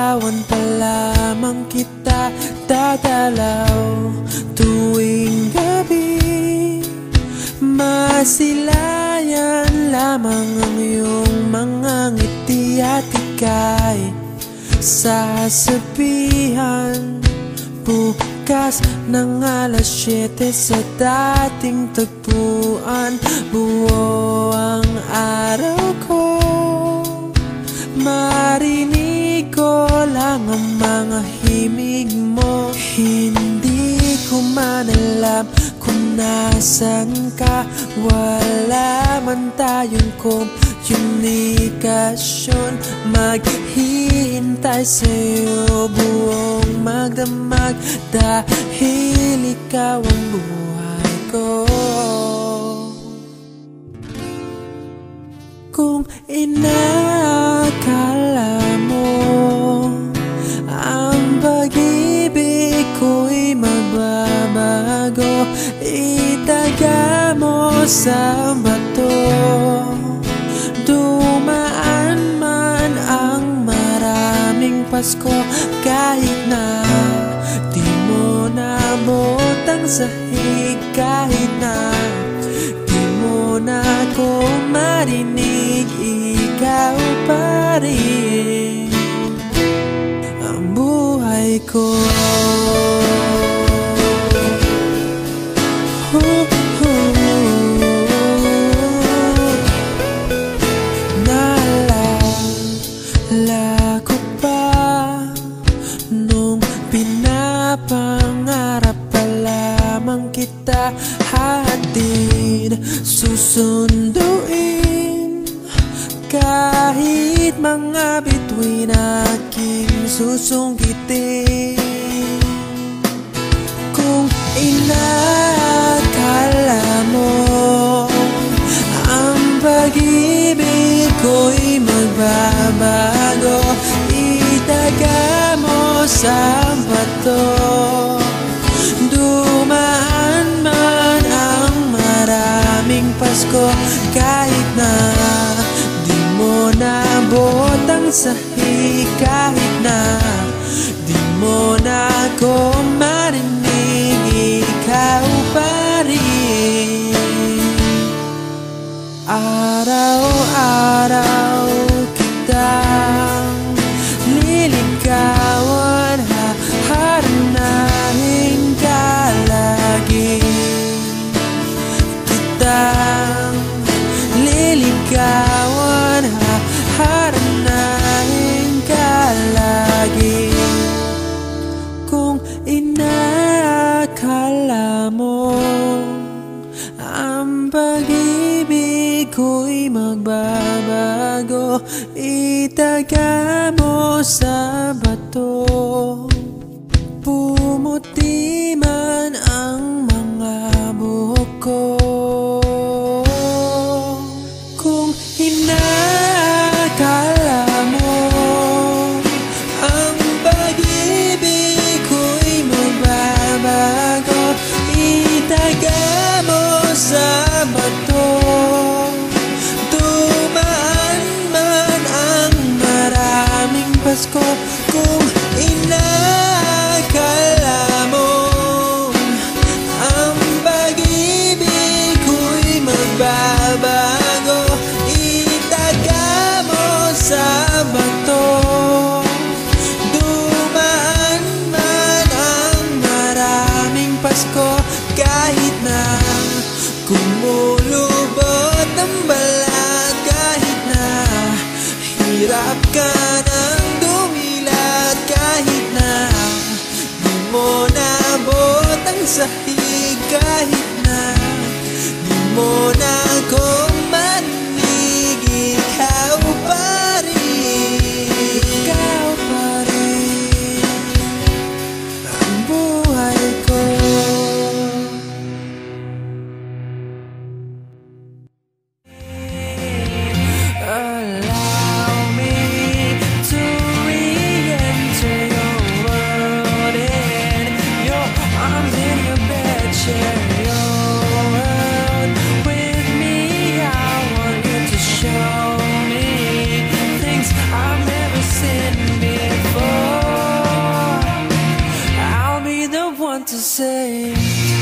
Liligawan pa lamang kita dadalaw tuwing gabi. Masilayan lamang ang iyong mga ngiti at ika'y sasabihan bukas ng alas 7 sa dating tagpuan. Buo ang araw ko, marinig ko lang ang mga himig mo. Hindi ko man alam kung nasan ka, wala man tayong komunikasyon. Maghihintay sa'yo buong magdamag dahil ikaw ang buhay ko. Kung inakala mo ang pag-ibig ko'y magbabago, itaga mo sa bato. Dumaan man ang maraming Pasko, kahit na di mo nabot ang sahig, kahit na di mo na ako marinig, ikaw pa rin ang buhay ko. Naalala ko pa nung pinapangarap pa lamang kita, hatid susunduin kahit mga bituin aking susungkitin. Kung inakala mo ang pag-ibig ko'y magbabago, itaga mo sa bato. Dumaan man ang maraming Pasko, kahit na di mo nabot ang sahig, kahit na di mo na ako marinig, ikaw pa rin. Araw-araw kitang liligawan, haharanahin ka lagi. Kitang liligawan, haharanahin ka lagi. Kung inakala mo ang pag-ibig ko'y magbabago, itaga mo sa bato. Pumuti man ang mga buhok ko. Kung inakala mo ang pag-ibig ko'y magbabago, itaga mo sa bato. Dumaan man ang maraming Pasko, kung inakala mo ang pag-ibig ko'y magbabago, itaga mo sa bato. Dumaan man ang maraming Pasko, kahit na kumulubot ang balat, kahit na hirap ka ng dumilat, kahit na di mo nabot ang sahig, kahit na di mo na ako marinig, ikaw pa rin, ikaw pa rin ang buhay ko. Allow me to re-enter your world, in your arms, in your bed, share your world with me. I want to say